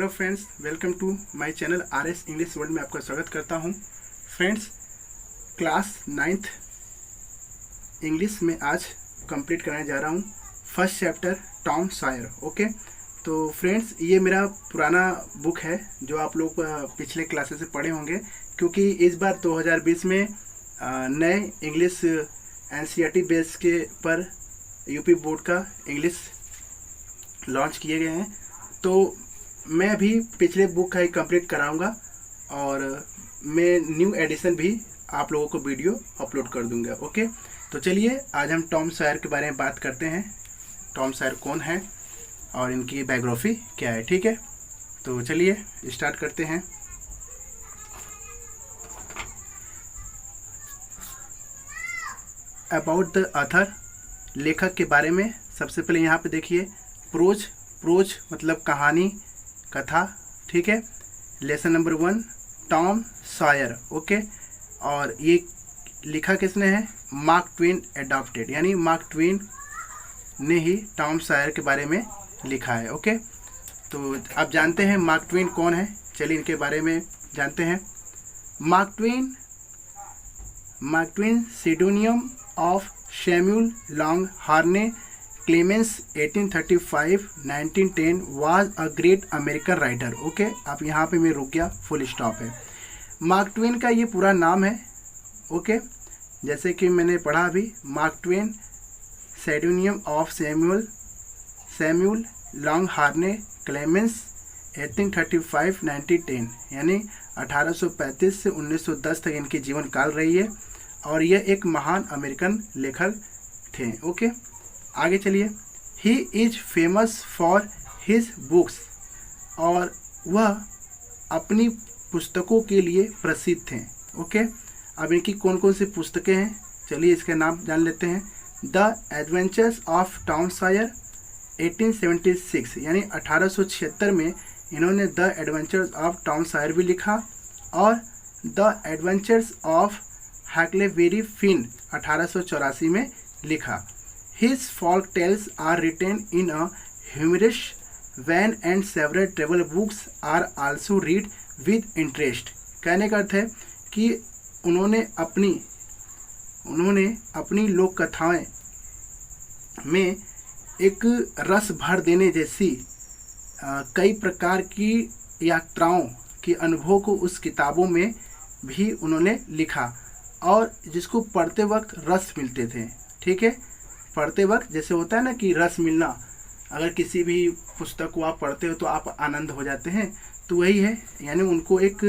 Hello friends, welcome to my channel RS English world में आपका स्वागत करता हूं। फ्रेंड्स, क्लास 9th इंग्लिश में आज कंप्लीट कराने जा रहा हूं first chapter Tom Sawyer. Okay, तो फ्रेंड्स ये मेरा पुराना बुक है जो आप लोग पिछले क्लासेस से पढ़े होंगे, क्योंकि इस बार 2020 में नए इंग्लिश एनसीईआरटी बेस के पर यूपी बोर्ड का इंग्लिश लॉन्च किए गए हैं। तो मैं भी पिछले बुक का ही कंप्लीट कराऊंगा और मैं न्यू एडिशन भी आप लोगों को वीडियो अपलोड कर दूंगा। ओके, तो चलिए आज हम टॉम सॉयर के बारे में बात करते हैं। टॉम सॉयर कौन है और इनकी बायोग्राफी क्या है। ठीक है, तो चलिए स्टार्ट करते हैं। अबाउट द ऑथर, लेखक के बारे में सबसे पहले यहाँ पे देखिए प्रोज मतलब कहानी, कथा। ठीक है, lesson number 1 Tom Sawyer. Okay, और ये लिखा किसने है? मार्क ट्वेन एडॉप्टेड, यानी मार्क ट्वेन ने ही टॉम सॉयर के बारे में लिखा है। ओके, तो आप जानते हैं मार्क ट्वेन कौन है। चलिए इनके बारे में जानते हैं। Mark Twain pseudonym of Samuel Langhorne Clemens 1835-1910 was a great American writer. Okay, आप यहाँ पे मैं रुक गया, फुल स्टॉप है। मार्क ट्वेन का ये पूरा नाम है। ओके, जैसे कि मैंने पढ़ा अभी, Mark Twain pseudonym of Samuel Langhorne Clemens 1835-1910, यानी 1835 से 1910 तक इनकी जीवन काल रही है और यह एक महान अमेरिकन लेखक थे। ओके, आगे चलिए। He is famous for his books, और वह अपनी पुस्तकों के लिए प्रसिद्ध थे। ओके, अब इनकी कौन कौन सी पुस्तकें हैं, चलिए इसके नाम जान लेते हैं। The adventures of Tom Sawyer 1876, यानी 1876 में इन्होंने the adventures of Tom Sawyer भी लिखा, और द एडवेंचर्स ऑफ हैकलेबेरी फिन 1884 में लिखा। His folk tales are written in a humorous vein and several travel books are also read with interest। कहने का अर्थ है कि उन्होंने अपनी लोक कथाएं में एक रस भर देने जैसी कई प्रकार की यात्राओं के अनुभव को उस किताबों में भी उन्होंने लिखा, और जिसको पढ़ते वक्त रस मिलते थे। ठीक है, पढ़ते वक्त जैसे होता है ना कि रस मिलना, अगर किसी भी पुस्तक को आप पढ़ते हो तो आप आनंद हो जाते हैं, तो वही है, यानी उनको एक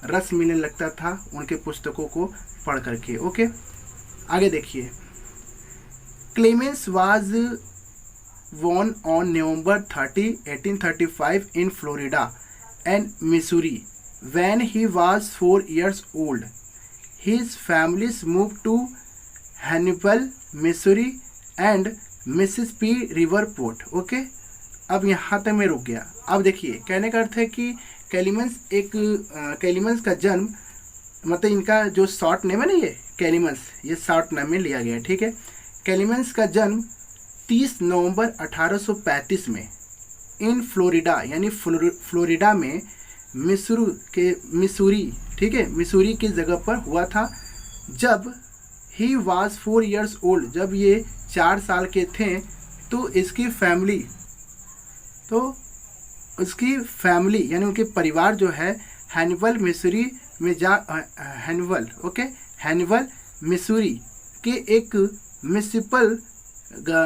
रस मिलने लगता था उनके पुस्तकों को पढ़ करके। ओके, आगे देखिए। Clemens was born on November 30, 1835 in Florida and Missouri when he was 4 years old. His family moved to Hannibal, Missouri and Mississippi river port. Okay, अब यहाँ तक मैं रुक गया। अब देखिए, कहने का अर्थ है कि कैलिमंस का जन्म, मतलब इनका जो शॉर्ट नेम है ना, ये कैलिमंस, ये शॉर्ट नेम में लिया गया है। ठीक है, कैलिमंस का जन्म 30 नवंबर 1835 में इन फ्लोरिडा, यानी फ्लोरिडा में मिसूरी, ठीक है, मिसूरी की जगह पर हुआ था। जब ही वाज 4 years old, जब ये 4 साल के थे, तो उसकी फैमिली यानी उनके परिवार जो है हैनिवल मिसूरी में हैनिवल मिसूरी के एक म्युनिसिपल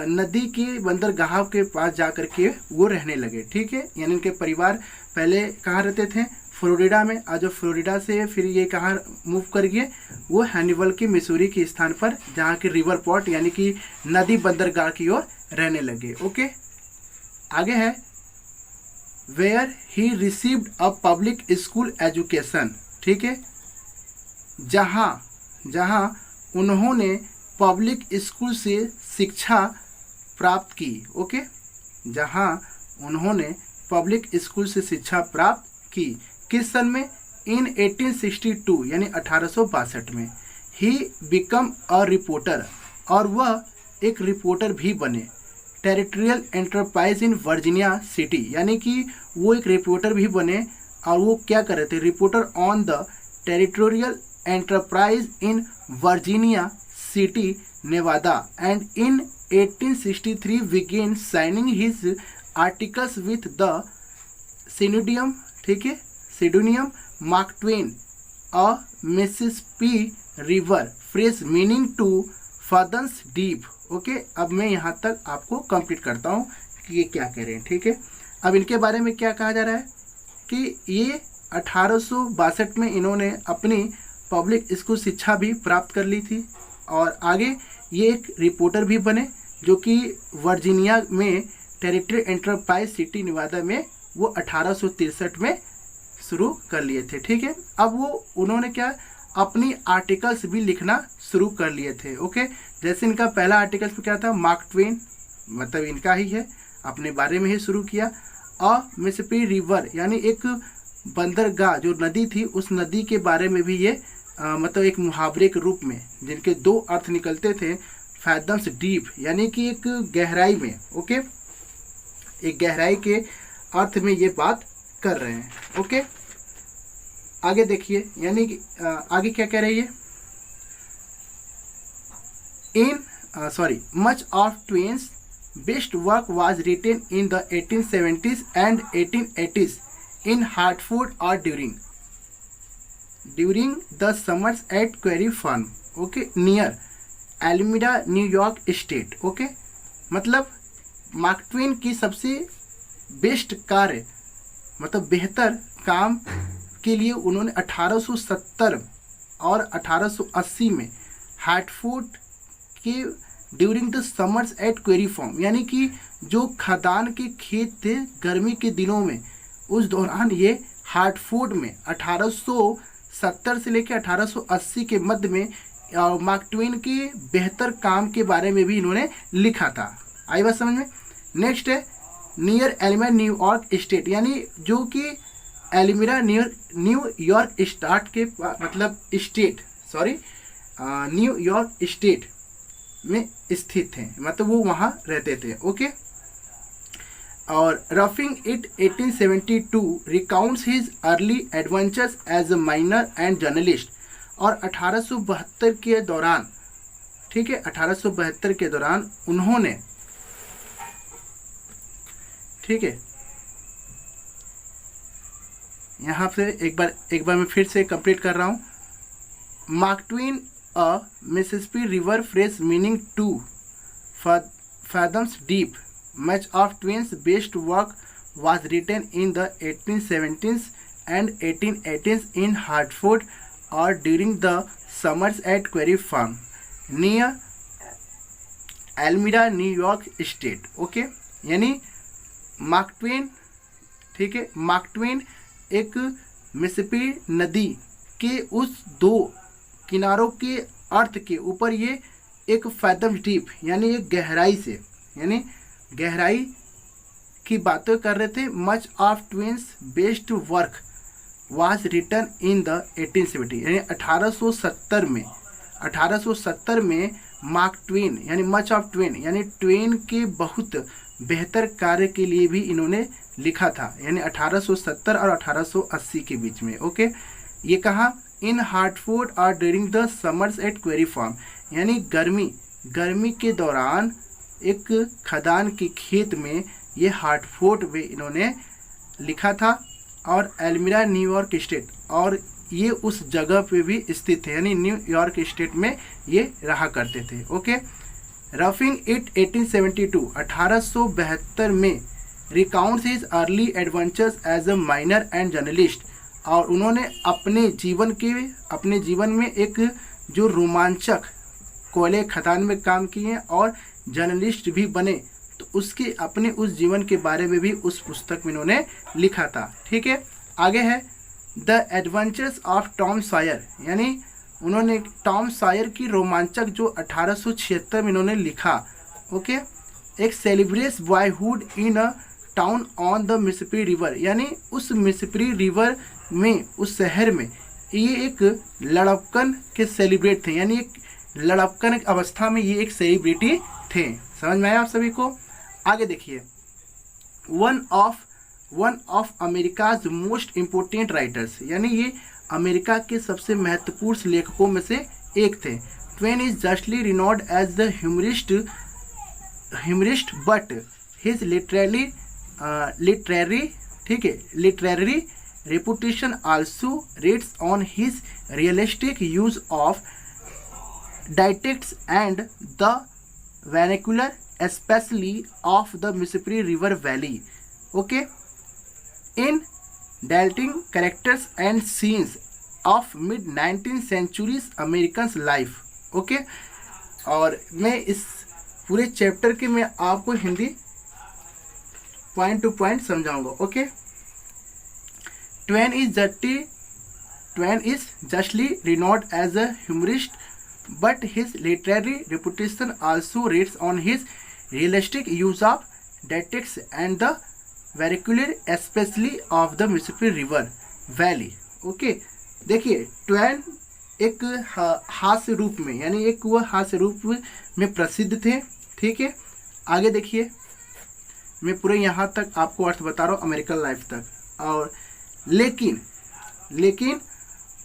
नदी की बंदरगाह के पास जाकर के वो रहने लगे। ठीक है, यानी उनके परिवार पहले कहाँ रहते थे? फ्लोरिडा में। आज जो फ्लोरिडा से फिर ये कहाँ मूव कर गए? वो हैनिवल की मिसूरी के स्थान पर, जहाँ की रिवर पोर्ट यानी कि नदी बंदरगाह की ओर रहने लगे। ओके, आगे है। Where he received a public school education. ठीक है, जहाँ उन्होंने पब्लिक स्कूल से शिक्षा प्राप्त की। ओके, जहाँ उन्होंने पब्लिक स्कूल से शिक्षा प्राप्त की। किस सन में? इन 1862, यानी 1862 में। ही बिकम अ रिपोर्टर, और वह एक रिपोर्टर भी बने। Territorial Enterprise in Virginia city, यानी कि वो एक रिपोर्टर भी बने और वो क्या कर रहे थे, reporter on the Territorial Enterprise in Virginia City Nevada, and in 1863 began signing his articles with the pseudonym, ठीक है, pseudonym Mark Twain, a Mississippi River phrase meaning to fathoms deep। Okay, अब मैं यहाँ तक आपको कंप्लीट करता हूँ कि ये क्या कह रहे हैं, ठीक है। अब इनके बारे में क्या कहा जा रहा है कि ये 1862 में इन्होंने अपनी पब्लिक स्कूल शिक्षा भी प्राप्त कर ली थी और आगे ये एक रिपोर्टर भी बने जो कि वर्जीनिया में टेरिटरी एंटरप्राइज सिटी नेवादा में वो 1863 में शुरू कर लिए थे, ठीक है। अब वो उन्होंने क्या अपनी आर्टिकल्स भी लिखना शुरू कर लिए थे। ओके, जैसे इनका पहला आर्टिकल्स में क्या था, मार्क ट्वेन, मतलब इनका ही है, अपने बारे में ही शुरू किया। अ मिसिसिपी रिवर यानी एक बंदरगाह जो नदी थी उस नदी के बारे में भी ये मतलब एक मुहावरे के रूप में जिनके दो अर्थ निकलते थे, फैथम्स डीप यानी कि एक गहराई में, ओके, एक गहराई के अर्थ में ये बात कर रहे हैं। ओके, आगे देखिए, यानी कि आगे क्या कह रही है, much of Twain's best work was written in the 1870s and 1880s in Hartford और during the summers at Quarry Farm, okay, near Elmira New York state. Okay, मतलब मार्क ट्वेन की सबसे बेस्ट कार्य मतलब बेहतर काम के लिए उन्होंने 1870 और 1880 में हार्टफोर्ड के during the summers at Quarry Farm यानी कि जो खदान के खेत थे गर्मी के दिनों में, उस दौरान ये हार्टफोर्ड में 1870 से लेकर 1880 के मध्य में मार्क ट्वेन के बेहतर काम के बारे में भी इन्होंने लिखा था। आई बात समझ में। नेक्स्ट है नियर एल्मिरा न्यूयॉर्क स्टेट, यानी जो कि एल्मिरा न्यूयॉर्क स्टेट के मतलब स्टेट न्यूयॉर्क स्टेट में स्थित थे, मतलब वो वहाँ रहते थे। ओके, और roughing it 1872 recounts his early adventures as a miner and journalist, और 1872 के दौरान, ठीक है, 1872 के दौरान उन्होंने, ठीक है, यहाँ से एक बार मैं फिर से कंप्लीट कर रहा हूँ। Mark Twain a Mississippi river phrase meaning two fathoms deep. Much of Twain's best work was written in the 1870s and 1880s in Hartford or during the summers at Quarry Farm near Elmira, New York State. Okay, यानी mark Twain, ठीक है, Mark Twain एक Mississippi नदी के उस दो किनारों के अर्थ के ऊपर ये एक फैथम डीप यानी एक गहराई से, यानी गहराई की बातें कर रहे थे। Much of Twain's best work was written in the 1870 यानी 1870 में मार्क ट्वेन यानी मच ऑफ ट्वेन यानी ट्वेन के बहुत बेहतर कार्य के लिए भी इन्होंने लिखा था, यानी 1870 और 1880 के बीच में। ओके, ये कहा इन हार्टफोर्ड और during the summers at Quarry Farm, यानी गर्मी के दौरान एक खदान के खेत में ये हार्टफोर्ड में इन्होंने लिखा था, और एल्मिरा न्यूयॉर्क स्टेट, और ये उस जगह पे भी स्थित है, यानी न्यूयॉर्क स्टेट में ये रहा करते थे। ओके, रफिंग इट 1872 में recounts his early adventures as a miner and journalist, और उन्होंने अपने जीवन में एक जो रोमांचक कोयले खदान में काम किए और जर्नलिस्ट भी बने, तो उसके अपने उस जीवन के बारे में भी उस पुस्तक में इन्होंने लिखा था। ठीक है, आगे है the adventures of Tom Sawyer, यानी उन्होंने टॉम सॉयर की रोमांचक जो 1876 में इन्होंने लिखा। ओके, एक celebrates boyhood in a town on the Mississippi river, यानी उस मिसिसिपी रिवर में, उस शहर में ये एक लड़कपन के सेलिब्रेट थे, यानी एक लड़कपन अवस्था में ये एक सेलिब्रिटी थे। समझ में आया आप सभी को। आगे देखिए, one of America's most important writers, यानी ये अमेरिका के सबसे महत्वपूर्ण लेखकों में से एक थे। Twain is justly renowned as the humorist but his literary reputation also rests on his realistic use of dialects and the vernacular, especially of the Mississippi River Valley. Okay, in delineating characters and scenes of mid-19th century's American life. Okay, और मैं इस पूरे chapter के मैं आपको Hindi point two point समझाऊंगा। Okay, Twain is justly renowned as a humorist, but his literary reputation also rests on his realistic use of dialects and the vernacular, especially of the Mississippi River Valley. Okay, देखिए, Twain एक हास्य रूप में, यानी एक वह हास्य रूप में प्रसिद्ध थे। ठीक है, आगे देखिए, मैं पूरे यहाँ तक आपको अर्थ बता रहा हूँ, अमेरिकन लाइफ तक। और लेकिन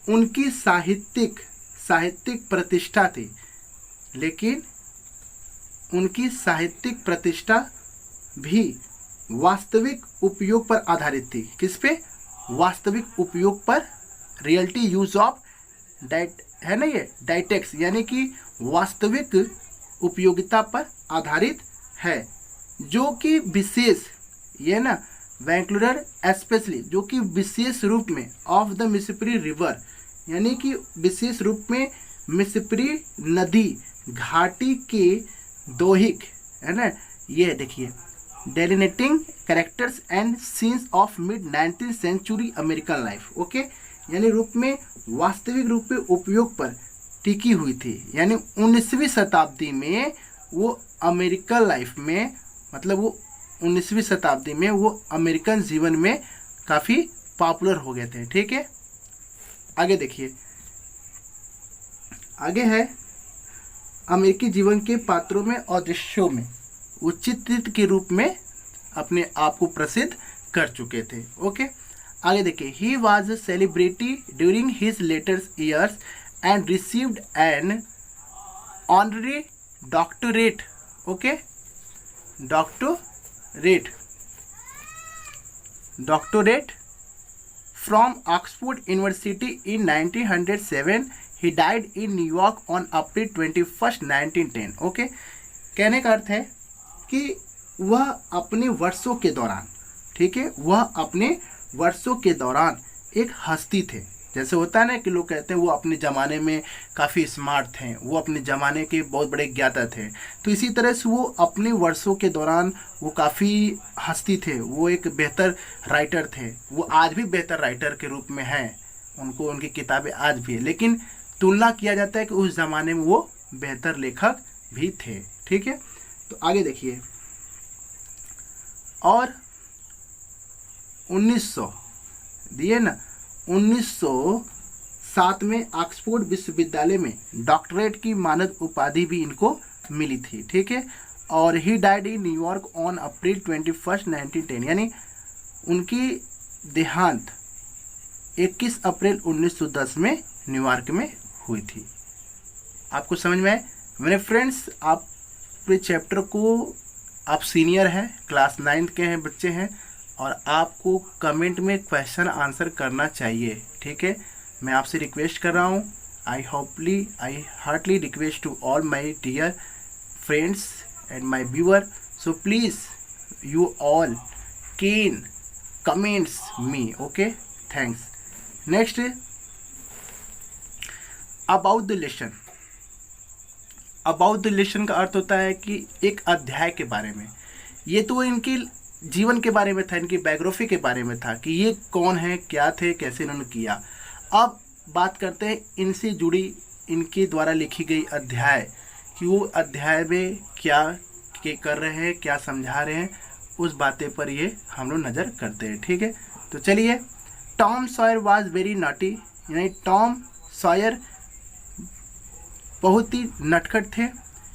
उनकी साहित्यिक प्रतिष्ठा थी, लेकिन उनकी साहित्यिक प्रतिष्ठा भी वास्तविक उपयोग पर आधारित थी। किस पे? वास्तविक उपयोग पर, रियलिटी यूज ऑफ है ना, ये डाइटेक्स, यानी कि वास्तविक उपयोगिता पर आधारित है, जो कि विशेष, ये ना वैंक्लुरर स्पेशली, जो कि विशेष रूप में ऑफ द मिसिसिपी रिवर, यानी कि विशेष रूप में मिसिसिपी नदी घाटी के दोहिक, है ना, ये देखिए, delineating characters and scenes of मिड-19th सेंचुरी अमेरिकन लाइफ। ओके, यानी रूप में वास्तविक रूप में उपयोग पर टिकी हुई थी, यानी 19वीं शताब्दी में वो अमेरिकन लाइफ में, मतलब वो 19वीं शताब्दी में वो अमेरिकन जीवन में काफ़ी पॉपुलर हो गए थे। ठीक है, आगे देखिए, आगे है अमेरिकी जीवन के पात्रों में और दृश्यों में वो चित्रित के रूप में अपने आप को प्रसिद्ध कर चुके थे। ओके, आगे देखिए, he was a celebrity during his later years and received an honorary doctorate. Okay, doctorate from Oxford University in 1907. He died in New York on April 21st, 1910. Okay, कहने का अर्थ है कि वह अपने वर्षों के दौरान, ठीक है, वह अपने वर्षों के दौरान एक हस्ती थे। जैसे होता है ना कि लोग कहते हैं वो अपने ज़माने में काफ़ी स्मार्ट थे, वो अपने ज़माने के बहुत बड़े ज्ञाता थे, तो इसी तरह से वो अपने वर्षों के दौरान वो काफ़ी हस्ती थे, वो एक बेहतर राइटर थे। वो आज भी बेहतर राइटर के रूप में हैं, उनको उनकी किताबें आज भी है, लेकिन तुलना किया जाता है कि उस ज़माने में वो बेहतर लेखक भी थे। ठीक है, तो आगे देखिए, और 1900 दिए ना, 1907 में ऑक्सफोर्ड विश्वविद्यालय में डॉक्टरेट की मानद उपाधि भी इनको मिली थी। ठीक है, और he died in New York on April 21st, 1910, यानी उनकी देहांत 21 अप्रैल 1910 में न्यूयॉर्क में हुई थी। आपको समझ में आए मेरे फ्रेंड्स? आप पूरे चैप्टर को, आप सीनियर हैं, क्लास 9th के हैं, बच्चे हैं, और आपको कमेंट में क्वेश्चन आंसर करना चाहिए। ठीक है, मैं आपसे रिक्वेस्ट कर रहा हूँ, I heartily request to all my dear friends and my viewer, so please you all can comments me. Okay, thanks. Next, about the lesson. About the lesson का अर्थ होता है कि एक अध्याय के बारे में। ये तो इनकी जीवन के बारे में था, इनकी बायोग्राफी के बारे में था कि ये कौन है, क्या थे, कैसे इन्होंने किया। अब बात करते हैं इनसे जुड़ी, इनके द्वारा लिखी गई अध्याय, कि वो अध्याय में क्या कर रहे हैं, क्या समझा रहे हैं, उस बातें पर ये हम लोग नज़र करते हैं। ठीक है, तो चलिए, Tom Sawyer was very naughty, यानी टॉम सॉयर बहुत ही नटखट थे।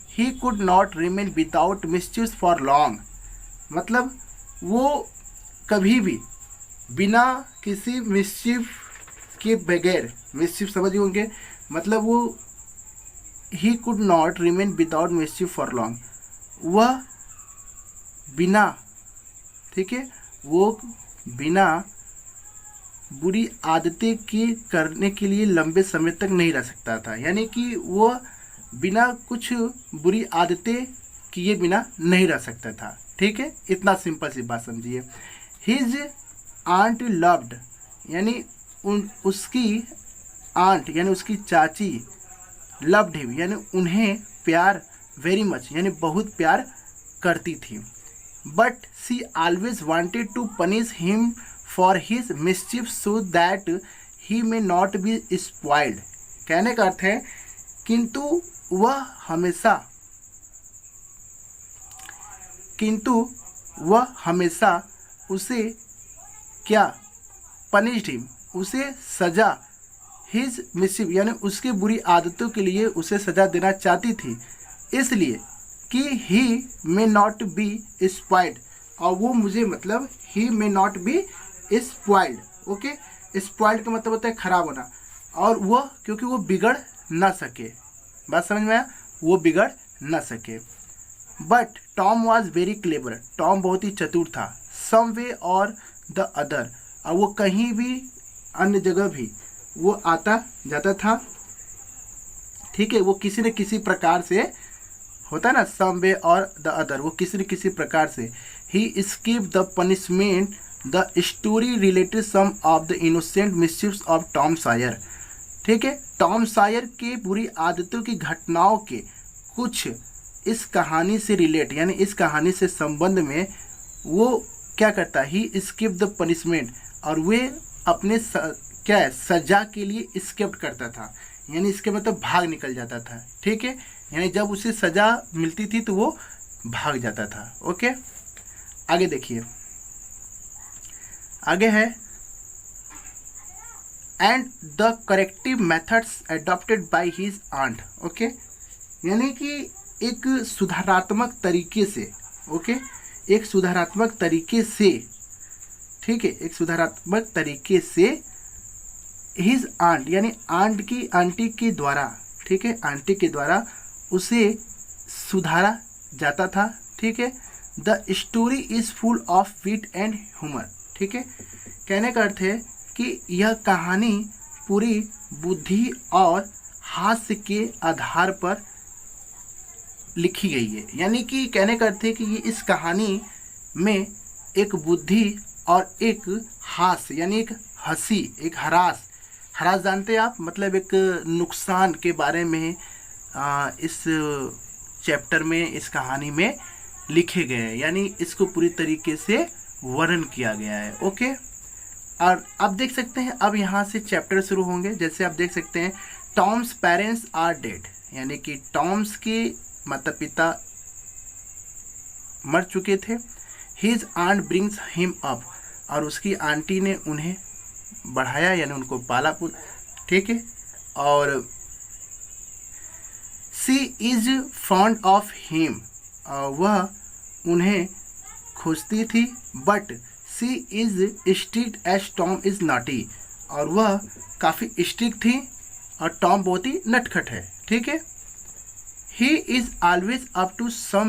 He could not remain without मिसचिव्स फॉर लॉन्ग, मतलब वो कभी भी बिना किसी मिस्चिफ के बगैर, मिस्चिफ समझ होंगे, मतलब वो ही could not remain without mischief for long, वह बिना, ठीक है, वो बिना बुरी आदतें की करने के लिए लंबे समय तक नहीं रह सकता था। यानी कि वो बिना कुछ बुरी आदतें किए बिना नहीं रह सकता था। ठीक है, इतना सिंपल सी बात समझिए। हिज आंट लव्ड, यानी उसकी आंट यानी उसकी चाची, लव्ड हिम यानी उन्हें प्यार, वेरी मच यानी बहुत प्यार करती थी। But she always wanted to punish him for his mischief so that he may not be spoiled. कहने का अर्थ है किंतु वह हमेशा उसे क्या, पनिश्ड हिम, उसे सजा, हिज मिस्चिफ यानी उसकी बुरी आदतों के लिए उसे सजा देना चाहती थी, इसलिए कि he may not be spoiled, और वो मुझे मतलब he may not be spoiled. Okay, spoiled का मतलब होता है खराब होना, और वह क्योंकि वो बिगड़ ना सके। बात समझ में आया, वो बिगड़ ना सके। But Tom was very clever, Tom बहुत ही चतुर था। सम वे और द अदर, और वो कहीं भी अन्य जगह भी वो आता जाता था। ठीक है, वो किसी न किसी प्रकार से होता है ना, सम वे और द अदर, वो किसी न किसी प्रकार से he skip the punishment. The story related some of the innocent mischiefs of Tom Sawyer. ठीक है, टॉम सायर के बुरी आदतों की घटनाओं के कुछ इस कहानी से रिलेट, यानी इस कहानी से संबंध में वो क्या करता है, ही स्किप द पनिशमेंट, और वे अपने क्या है, सजा के लिए स्किप करता था, यानी इसके मतलब भाग निकल जाता था। ठीक है, यानी जब उसे सजा मिलती थी तो वो भाग जाता था। ओके, आगे देखिए, आगे है and the corrective methods adopted by his aunt. Okay, यानी कि एक सुधारात्मक तरीके से, ओके, एक सुधारात्मक तरीके से, ठीक है, एक सुधारात्मक तरीके से हिज आंट यानी आंटी के द्वारा, ठीक है, आंटी के द्वारा उसे सुधारा जाता था। ठीक है, the story is full of wit and humour. ठीक है, कहने का अर्थ है कि यह कहानी पूरी बुद्धि और हास्य के आधार पर लिखी गई है। यानी कि कहने का अर्थ है कि ये इस कहानी में एक बुद्धि और एक हास्य यानी एक हंसी, एक हरास जानते हैं आप, मतलब एक नुकसान के बारे में इस चैप्टर में, इस कहानी में लिखे गए हैं, यानी इसको पूरी तरीके से वर्णन किया गया है। ओके, और अब देख सकते हैं, अब यहाँ से चैप्टर शुरू होंगे। जैसे आप देख सकते हैं, टॉम्स पेरेंट्स आर डेड, यानी कि टॉम्स के माता पिता मर चुके थे। His aunt brings him up, और उसकी आंटी ने उन्हें बढ़ाया यानी उनको पाला। ठीक है, और she is fond of him, वह उन्हें खोजती थी। But she is strict as Tom is naughty, और वह काफ़ी स्ट्रिक्ट थी और टॉम बहुत ही नटखट है। ठीक है, he is always up to some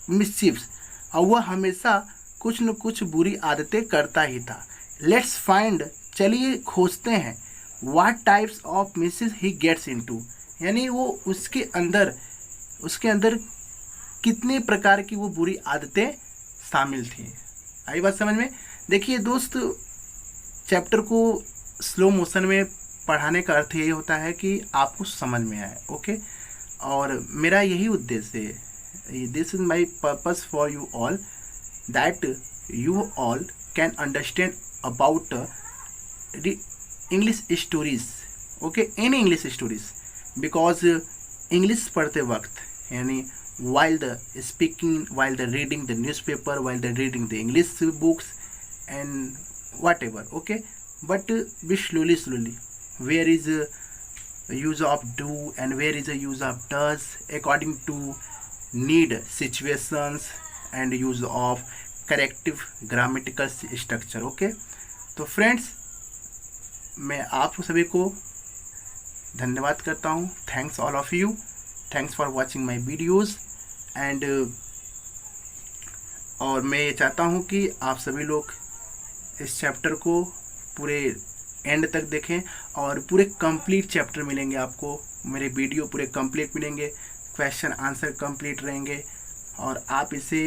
mischiefs, और वह हमेशा कुछ न कुछ बुरी आदतें करता ही था। लेट्स फाइंड, चलिए खोजते हैं, व्हाट टाइप्स ऑफ मिसेस ही गेट्स इनटू, यानी वो उसके अंदर कितने प्रकार की वो बुरी आदतें शामिल थी। आई बात समझ में? देखिए दोस्त, चैप्टर को स्लो मोशन में पढ़ाने का अर्थ यही होता है कि आपको समझ में आए। ओके, और मेरा यही उद्देश्य है, this is my purpose for you all, that you all can understand about English stories. Okay, any English stories, because English पढ़ते वक्त यानी while the speaking, while the reading the newspaper, while the reading the English books and whatever, okay, but be slowly, where is use of do and where is the use of does according to need situations, and use of corrective grammatical structure. Okay, तो friends मैं आप सभी को धन्यवाद करता हूँ। Thanks all of you, thanks for watching my videos and और मैं ये चाहता हूँ कि आप सभी लोग इस चैप्टर को पूरे एंड तक देखें और पूरे कंप्लीट चैप्टर मिलेंगे आपको, मेरे वीडियो पूरे कंप्लीट मिलेंगे, क्वेश्चन आंसर कंप्लीट रहेंगे और आप इसे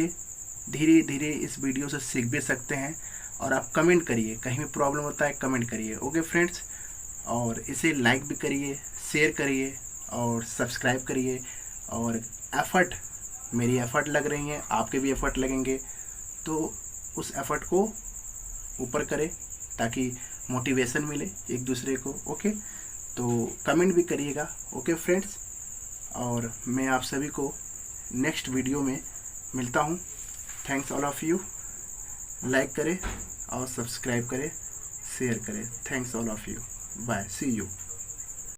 धीरे धीरे इस वीडियो से सीख भी सकते हैं। और आप कमेंट करिए, कहीं भी प्रॉब्लम होता है कमेंट करिए। ओके फ्रेंड्स, और इसे लाइक भी करिए, शेयर करिए और सब्सक्राइब करिए। और एफ़र्ट, मेरी एफ़र्ट लग रही हैं, आपके भी एफ़र्ट लगेंगे, तो उस एफ़र्ट को ऊपर करें ताकि मोटिवेशन मिले एक दूसरे को। ओके, तो कमेंट भी करिएगा। ओके फ्रेंड्स, और मैं आप सभी को नेक्स्ट वीडियो में मिलता हूँ। Thanks all of you, like करें और सब्सक्राइब करें, शेयर करें। Thanks all of you, bye, see you.